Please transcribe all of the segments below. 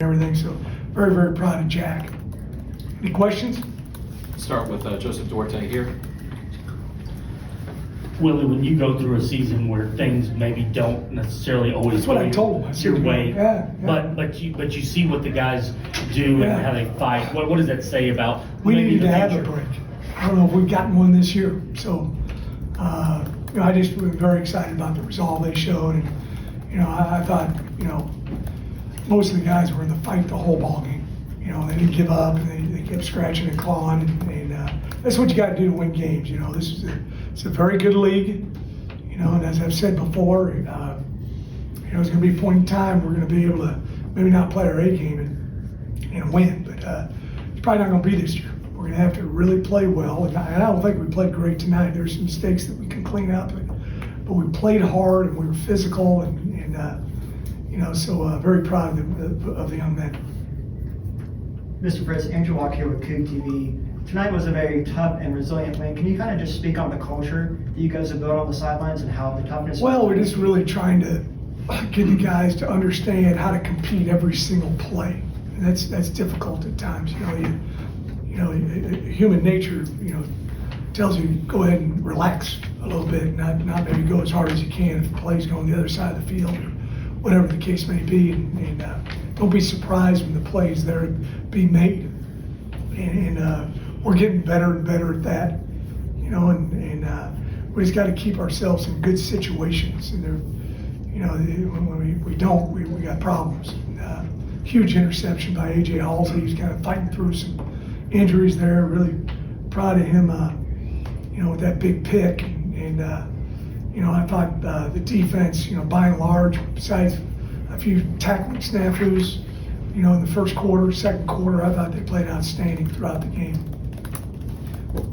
everything, so very, very proud of Jack. Any questions? Start with Joseph Duarte here. Willie, when you go through a season where things maybe don't necessarily always That's what go I told him. I said, your way, yeah. but you see what the guys do Yeah. and how they fight. What does that say about We maybe need the to have a future? break. I don't know if we've gotten one this year, so I just was very excited about the resolve they showed, and I thought most of the guys were in the fight the whole ball game. They didn't give up, and they kept scratching and clawing, and that's what you got to do to win games. It's a very good league, and as I've said before, there's going to be a point in time we're going to be able to maybe not play our A game and win, but it's probably not going to be this year. We're going to have to really play well, and I don't think we played great tonight. There's some mistakes that we can clean up, but we played hard and we were physical, and so very proud of the young men. Mr. Fritz, Andrew Walk here with Coug TV. Tonight was a very tough and resilient win. Can you kind of just speak on the culture that you guys have built on the sidelines and how the toughness? Well, we're just really trying to get the guys to understand how to compete every single play, and that's difficult at times. Human nature, tells you go ahead and relax a little bit, not maybe go as hard as you can if the play's going the other side of the field or whatever the case may be, and don't be surprised when the plays there being made, and we're getting better and better at that, and we just got to keep ourselves in good situations, and when we don't, we got problems. Huge interception by A.J. Halsey. He's kind of fighting through some injuries there. Really proud of him, with that big pick, and I thought the defense, by and large, besides a few tackling snafus, in the first quarter, second quarter, I thought they played outstanding throughout the game.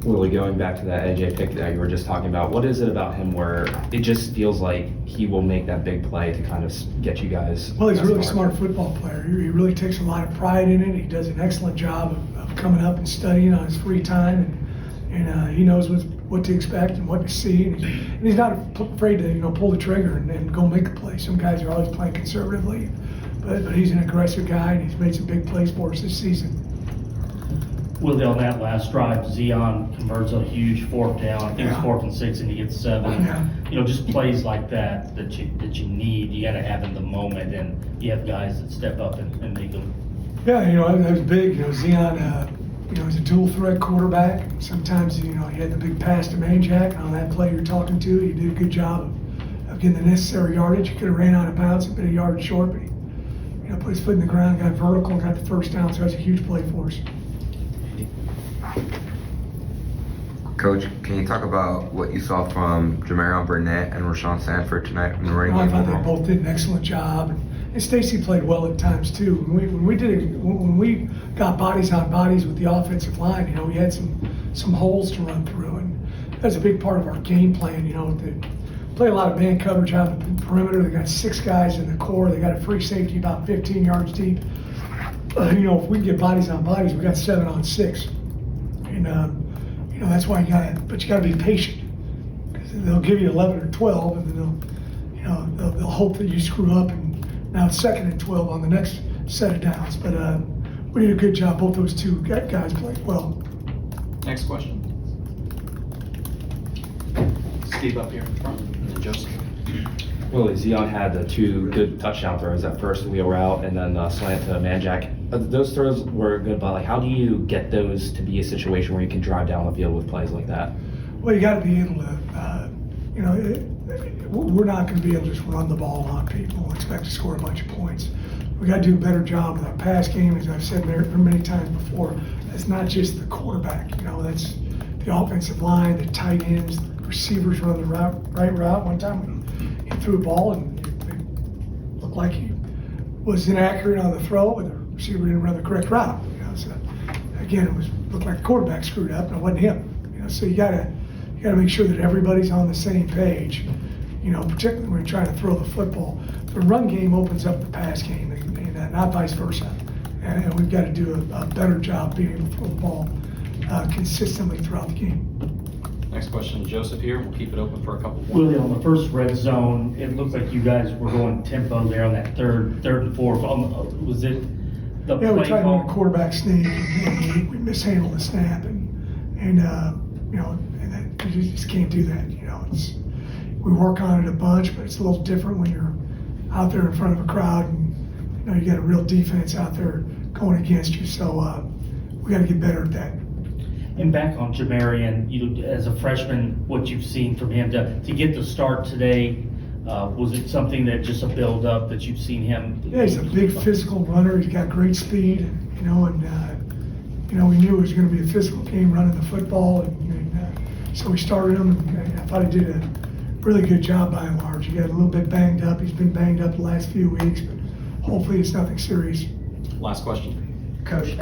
Willie, going back to that AJ pick that you were just talking about, what is it about him where it just feels like he will make that big play to kind of get you guys? Well, he's a really far? smart football player. He really takes a lot of pride in it. He does an excellent job of coming up and studying on his free time, and he knows what to expect and what to see, and he's not afraid to pull the trigger and go make a play. Some guys are always playing conservatively, but he's an aggressive guy, and he's made some big plays for us this season. Willie, on that last drive, Zion converts a huge fourth down. I think it's 4th and 6, and he gets 7. Yeah. Just plays like that you need. You got to have in the moment, and you have guys that step up and make them. Yeah, that was big. Zion, he's a dual threat quarterback. Sometimes, he had the big pass to Manjack. On that play you're talking to, he did a good job of getting the necessary yardage. He could have ran out of bounds and been a yard short, but he put his foot in the ground, got vertical, and got the first down. So that's a huge play for us. Coach, can you talk about what you saw from Jamarion Burnett and Rashawn Sanford tonight in the running I game thought they overall? both did an excellent job, and Stacy played well at times too. When we got bodies on bodies with the offensive line, we had some holes to run through, and that's a big part of our game plan. They play a lot of man coverage out of the perimeter. They got 6 guys in the core. They got a free safety about 15 yards deep. If we can get bodies on bodies, we got 7 on 6, and that's why you got to be patient, because they'll give you 11 or 12, and then they'll hope that you screw up, and now it's 2nd and 12 on the next set of downs. But we did a good job. Both those two guys played well. Next question. Steve up here in front, and then Joseph. Willie, Zion had the 2 good touchdown throws. That first wheel route and then slant to Manjack. Those throws were good, but how do you get those to be a situation where you can drive down the field with plays like that? Well, you got to be able to, we're not going to be able to just run the ball on people and expect to score a bunch of points. We got to do a better job with our pass game, as I've said there many times before. It's not just the quarterback, that's the offensive line, the tight ends, the receivers run the right route. One time he threw a ball and it looked like he was inaccurate on the throw, but the receiver didn't run the correct route. So again, it looked like the quarterback screwed up, and it wasn't him. So you gotta make sure that everybody's on the same page. Particularly when you're trying to throw the football. The run game opens up the pass game, and not vice versa. And we've got to do a better job being able to throw the ball consistently throughout the game. Next question, Joseph here. We'll keep it open for a couple more. Willie, on the first red zone, it looked like you guys were going tempo there on that third and fourth. Was it the Yeah, we play tried to run a call. quarterback sneak, and we mishandled the snap, and that, you just can't do that. We work on it a bunch, but it's a little different when you're out there in front of a crowd, and you got a real defense out there going against you. So we got to get better at that. And back on Jamarian, as a freshman, what you've seen from him to get the start today, was it something that just a build up that you've seen him? Yeah, he's a big physical runner. He's got great speed, and we knew it was going to be a physical game running the football, and so we started him. And I thought he did a really good job by and large. He got a little bit banged up. He's been banged up the last few weeks, but hopefully it's nothing serious. Last question. Coach,